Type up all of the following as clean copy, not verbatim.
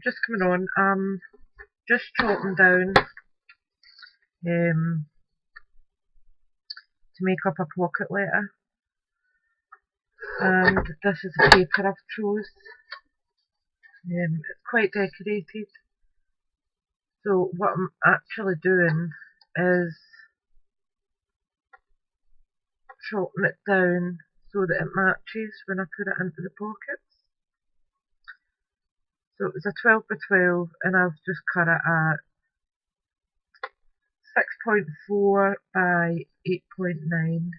Just coming on, just chopping down to make up a pocket letter, and this is the paper I've chose. It's quite decorated, so what I'm actually doing is chopping it down so that it matches when I put it into the pockets. So it was a 12 by 12 and I've just cut it at 6.4 by 8.9,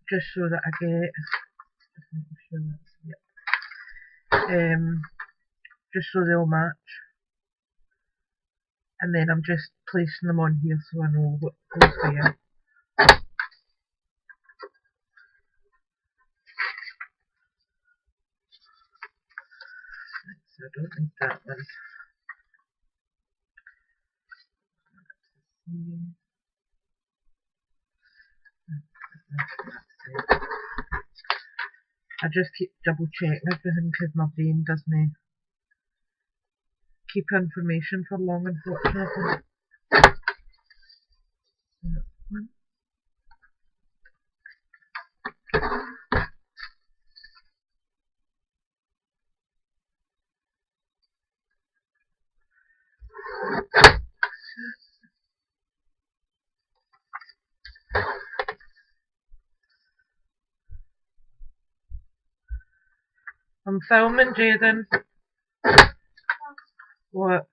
just so that I get, just making sure that's, yep, just so they all match. And then I'm just placing them on here so I know what goes where. So I don't need that one. I just keep double checking everything because my brain doesn't keep information for long, unfortunately. One. I'm filming, Jaden. What?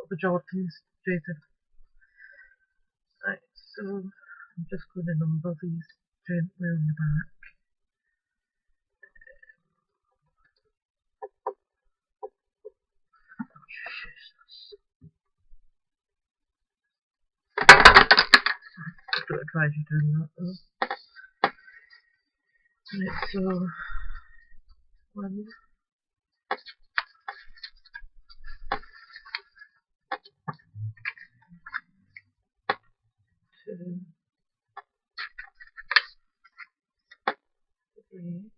The Jordans, Jaden. Right, so I'm just going to number these gently on the back. I don't advise you doing that though. Right, so 1, 2, 3,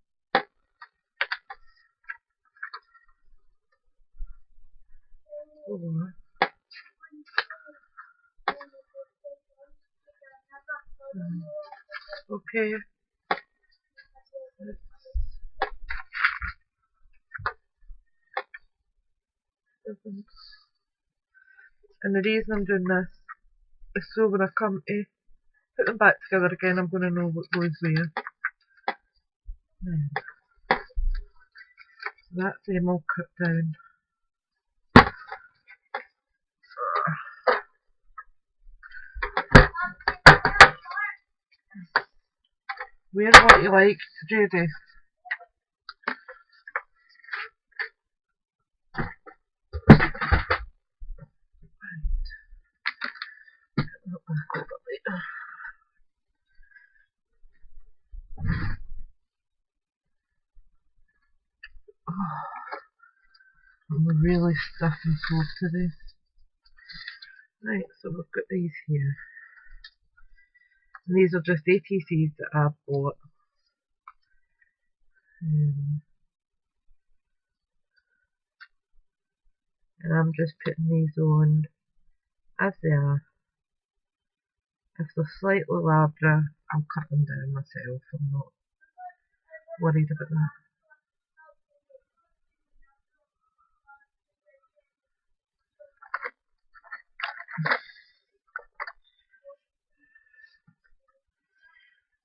4. Okay. 6, 7. And the reason I'm doing this is so when I come to put them back together again, I'm going to know what goes where. So that's them all cut down. Wear what you like, Judy. I'm really stiff and sore today. Right, so we've got these here. And these are just ATCs that I bought. And I'm just putting these on as they are. If they're slightly larger, I'll cut them down myself. I'm not worried about that.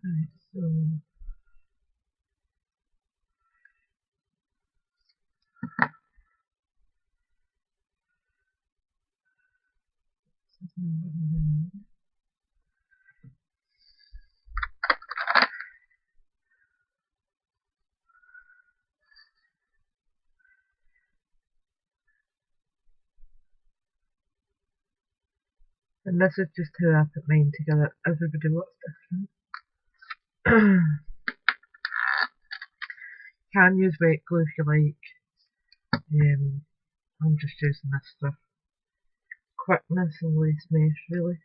Right, so this is number 9. And this is just how I put mine together. Everybody looks different. Can use wet glue if you like. I'm just using this for quickness and lace mesh, really.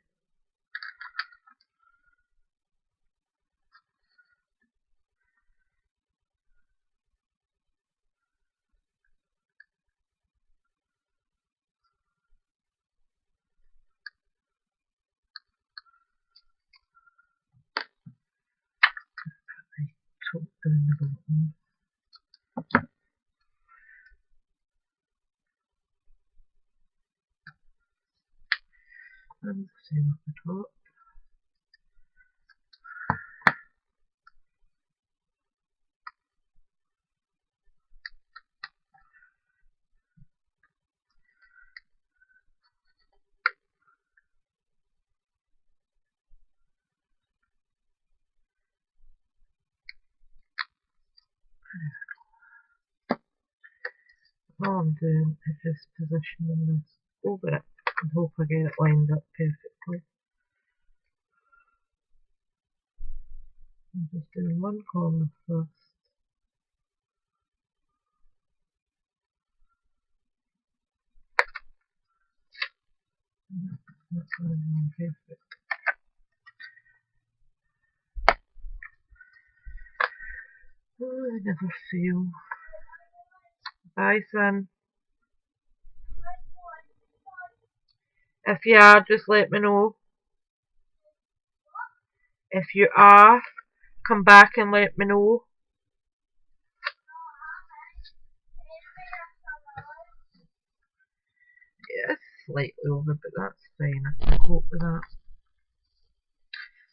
down the bottom. And the same at the top. All I'm doing is just positioning this over it and hope I get it lined up perfectly. I'm just doing one corner first. That's lined perfect. Oh, I never fail. Bye, son. If you are, just let me know. If you are, come back and let me know. Yeah, it's slightly over, but that's fine. I can cope with that.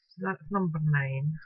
So that's number 9.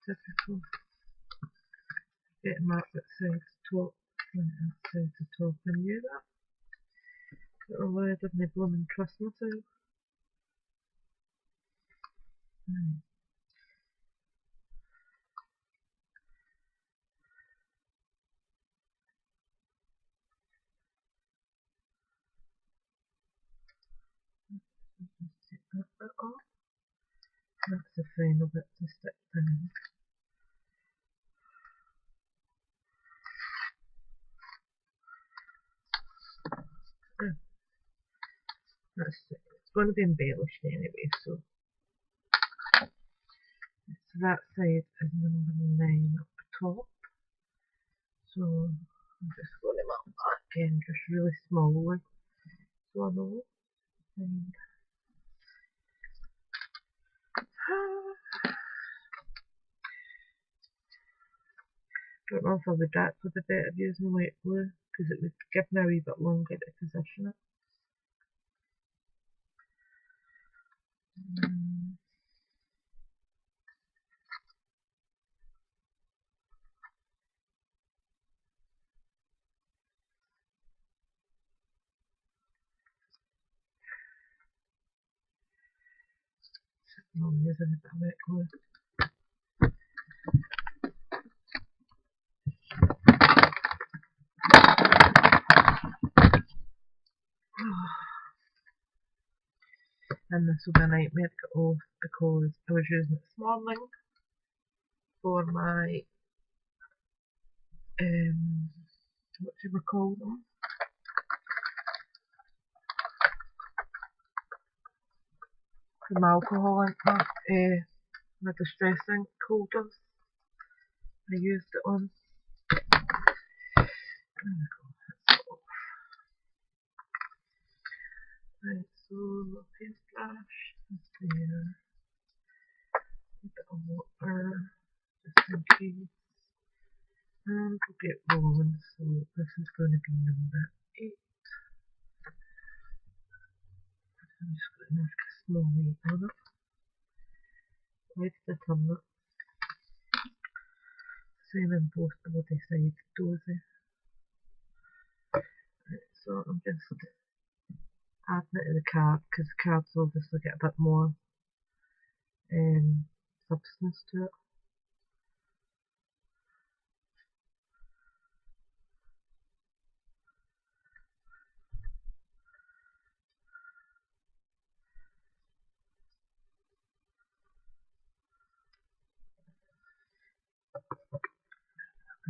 Typical. Getting that bit side to top, and side to top. I knew that. I don't know why I didn't blooming trust myself. Just take that bit off. That's the final bit to stick down. Oh, that's it. It's going to be embellished anyway, so that side is number 9 up top. So I'm just going to mark that again, just really small, so I know. And don't know if I would actually be better using wet glue, because it would give me a wee bit longer to position it. I'm using a bit of wet glue. And this will be a nightmare to get off because I was using it this morning for my what do we call them? From alcohol ink, my distress ink holders. I used it on. There we go, that's off. Right, so the paintbrush is there. A bit of water, just in case. And we'll get rolling, so this is going to be number 8. I'm just going to make a small weight on it. Why did I turn that? Same in both bloody sides, dozy. Right, so I'm just adding it to the card, because the cards obviously get a bit more substance to it.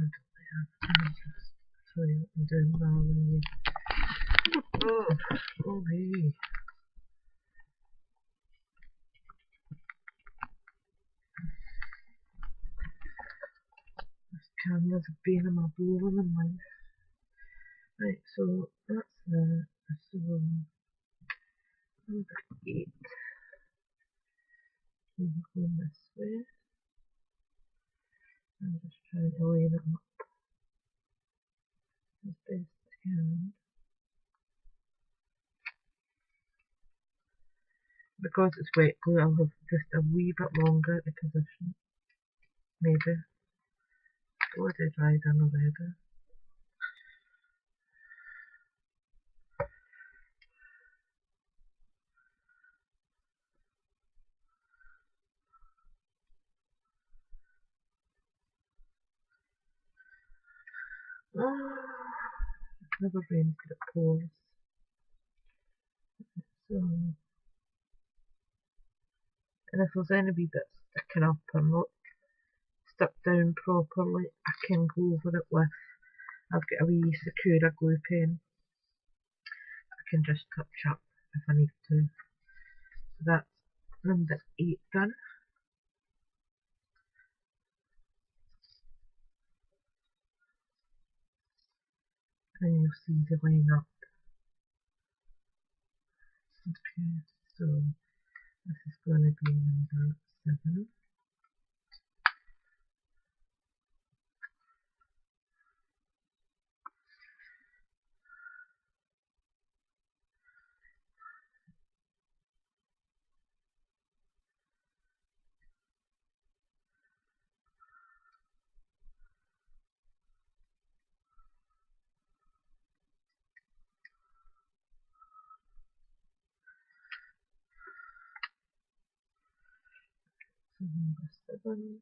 I'll just show you what I'm doing rather than you. Oh hey. This camera's a bane of my bowling in life. Right, so that's that. So number 8. We're going this way. I'm just trying to line it up as best I can. Because it's wet glue, I'll have just a wee bit longer at the position. Maybe. It's already dried in already. Oh, it never rains till it pours. So, and if there's any wee bits sticking up or not stuck down properly, I can go over it with, I've got a wee Sakura glue pen. I can just touch up if I need to. So that's number 8 done. And you'll see the line up. Okay, so this is going to be number 7. So number 7.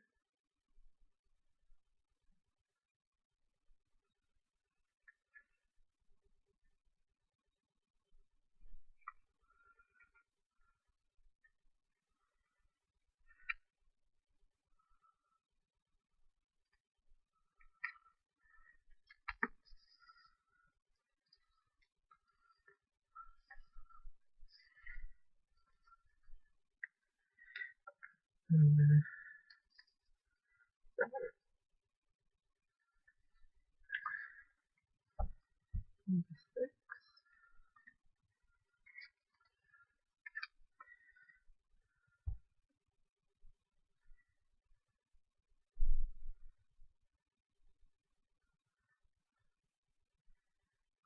Number 7. Number 6.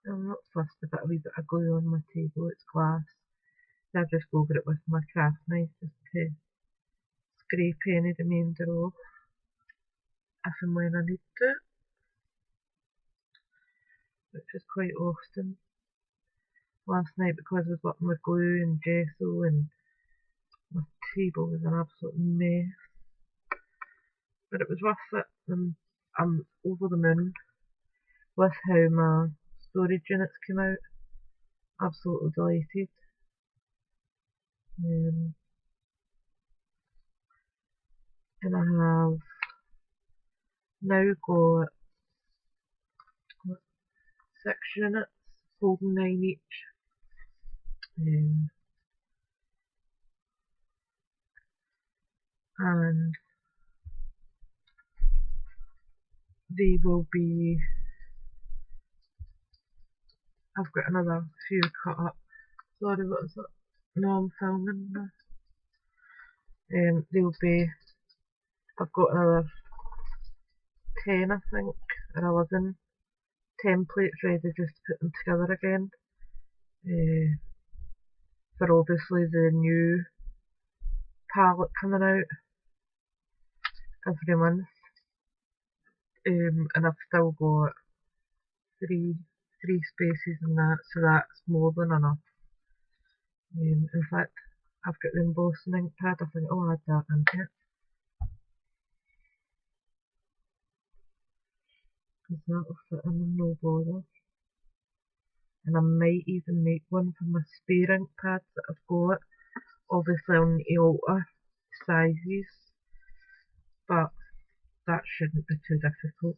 I'm not fussed about a wee bit of glue on my table, it's glass. I just go over it with my craft knife just to scrape any remainder off if and when I need to, which is quite often. Last night, because I was working with glue and gesso and my table was an absolute mess, but it was worth it, and I'm over the moon with how my storage units came out. Absolutely delighted. And I have now got 6 units holding 9 each. And they will be, I've got another few cut up. Sorry, what is it? No, I'm filming this. They'll be, I've got another 10 I think, or 11 templates ready just to put them together again. For obviously the new palette coming out every month. And I've still got three spaces in that, so that's more than enough. In fact, I've got the embossing ink pad, I think I'll add that into it, because that'll fit in no bother. And I might even make one for my spare ink pads that I've got. Obviously I'll need to alter sizes, but that shouldn't be too difficult.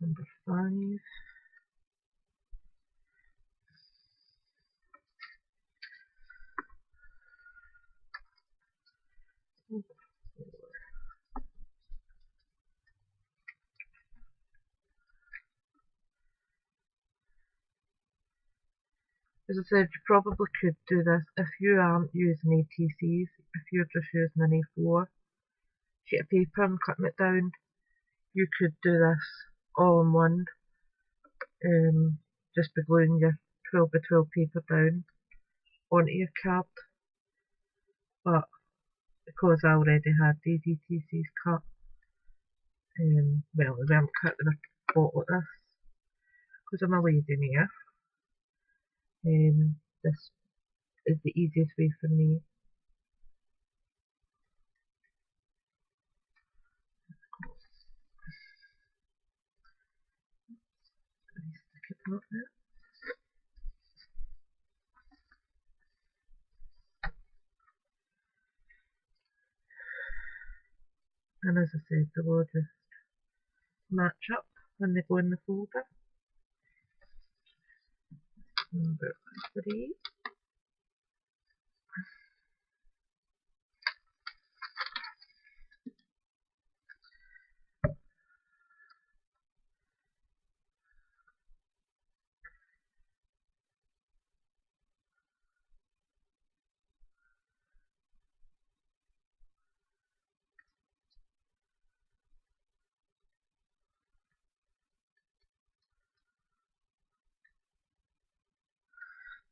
Number 5. Number 4. As I said, you probably could do this if you aren't using ATCs, if you're just using an A4 sheet of paper and cutting it down. You could do this all in one, just by gluing your 12 by 12 paper down onto your card. But because I already had these ATCs cut, well, they weren't cut, they were bought like this, because I'm a lady here. This is the easiest way for me. Stick it up there. And as I said, they will just match up when they go in the folder. Number 3.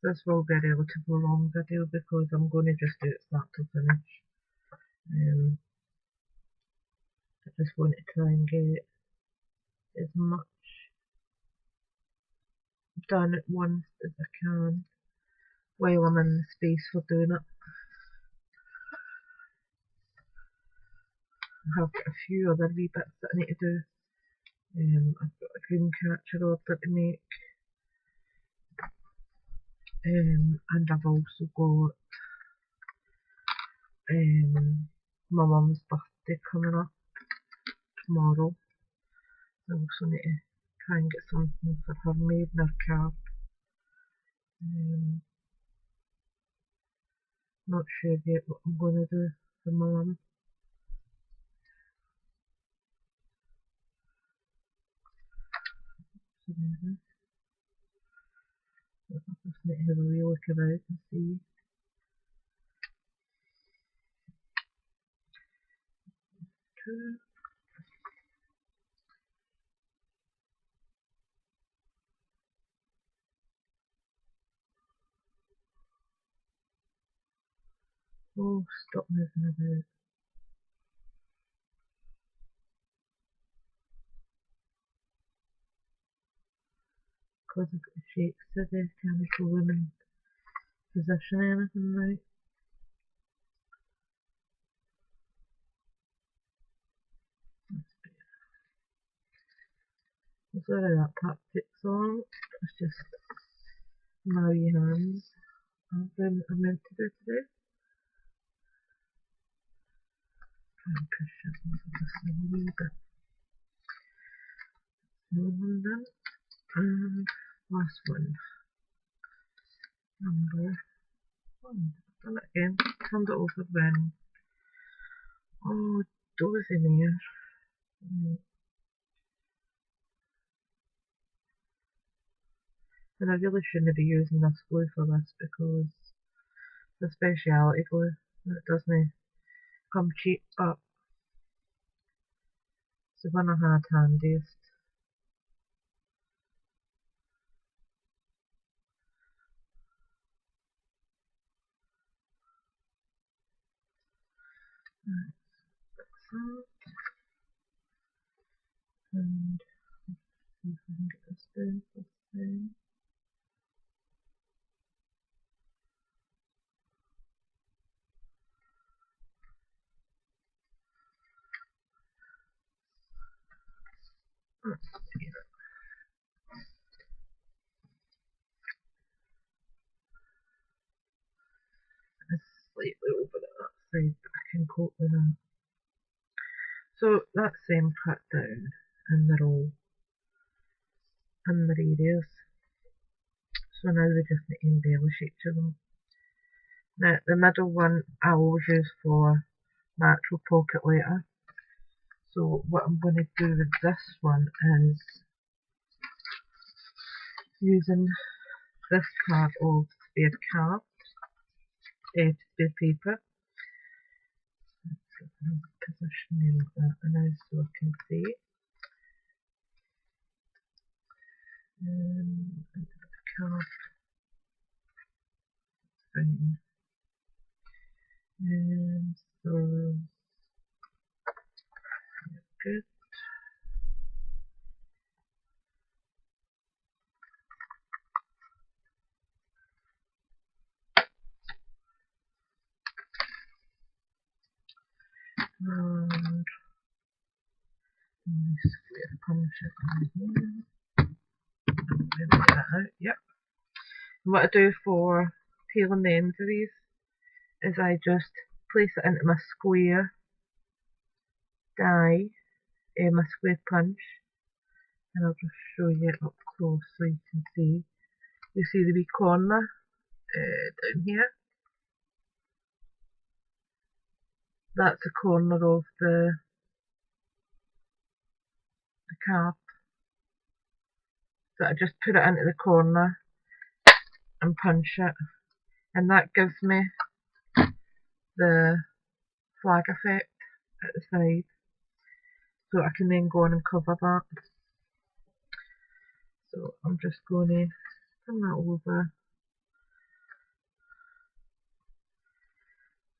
This will be a relatively long video because I'm going to just do it start to finish. I just want to try and get as much done at once as I can while I'm in the space for doing it. I have got a few other wee bits that I need to do. I've got a dream catcher order to make, and I've also got my mum's birthday coming up tomorrow. I also need to try and get something for her made in her card. Not sure yet what I'm going to do for my mum. So there it is. I just need to have a wee look about and see. Oh, stop moving about. Because I've got the shapes today, can't show them in position or anything right. Sorry that tactics on. It's just my wee hands. I've been meant to do today. Try and push it over just a wee bit. One done. And last one. Number 1. I've done it again. Turned it over when. Oh, dozy mare. Right. And I really shouldn't be using this glue for this because it's a speciality glue. It doesn't come cheap, but it's the one I had handiest. Right, so, and see if I can get this down for the thing. Let's see. It's slightly over that side, but I can cope with that. So that's them cut down, and they're all in their areas. So now we just need to embellish each of them. Now the middle one I always use for my actual pocket letter. So what I'm going to do with this one is using this card of spare card, spare paper. So I'm positioning that now so I can see. Into the card. Fine. And so good. And square punch it in here. Get that out. Yep. And what I do for tailing the ends of these is I just place it into my square die, my square punch, and I'll just show you up close so you can see. You see the wee corner down here? That's the corner of the card. So I just put it into the corner and punch it, and that gives me the flag effect at the side. So I can then go on and cover that. So I'm just going to turn that over.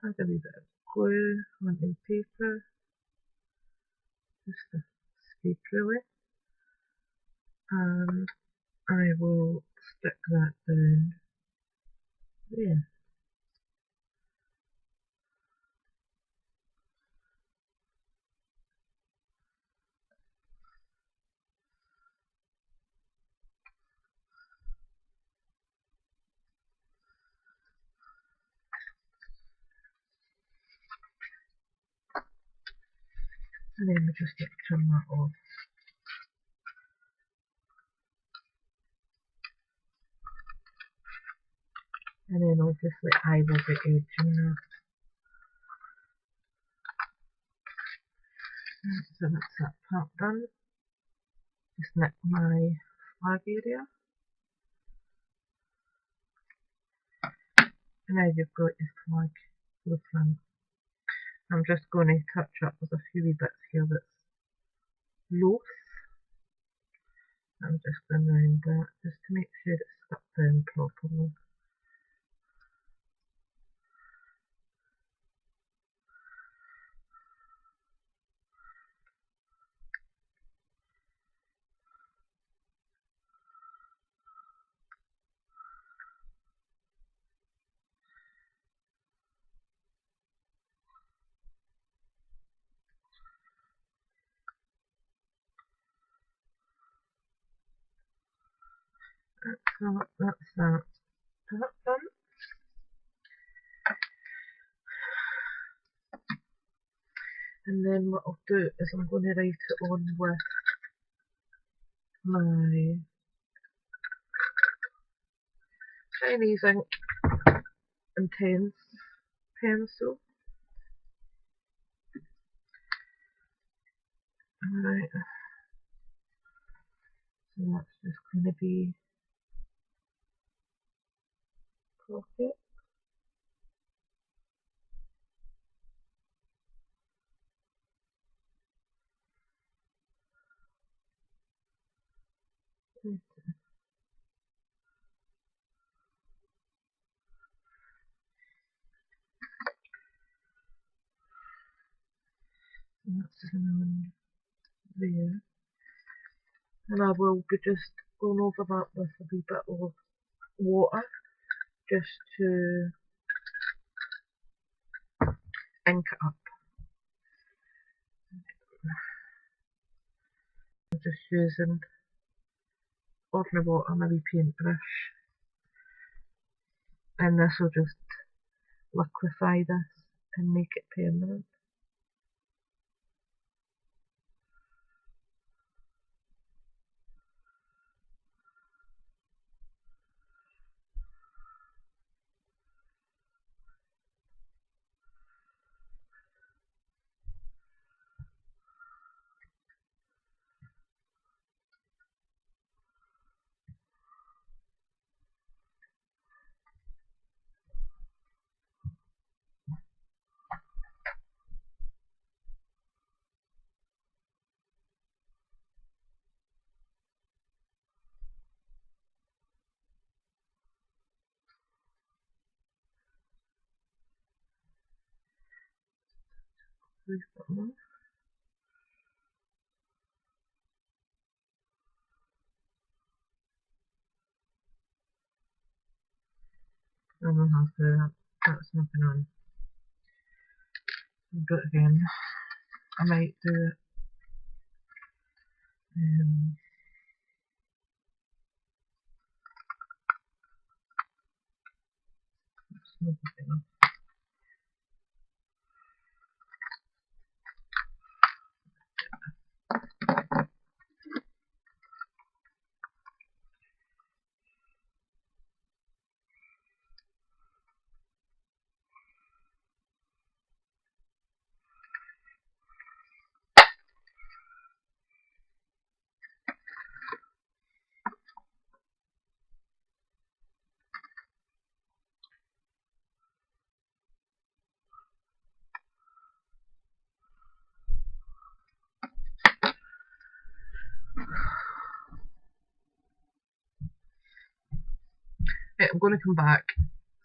Add a wee bit of glue onto the paper, just a speed really, and I will stick that down there. And then we just need to turn that off. And then obviously I will be edging that. So that's that part done. Just nick my flag area. And now you've got your flag for the front. I'm just going to touch up with a few wee bits here that's loose. I'm just going around that just to make sure it's stuck down properly. So that's that part done. And then what I'll do is I'm going to write it on with my Chinese ink intense pencil. Alright, so that's just going to be pocket. And that's on there. And I will be just going over that with a wee bit of water just to ink it up. I'm just using ordinary water and a wee paintbrush, and this will just liquefy this and make it permanent. Please button. I'm not happy. That's nothing on. I'll do it again. I might do it. It's not good enough. I'm going to come back.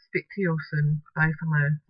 Speak to you all soon. Bye for now.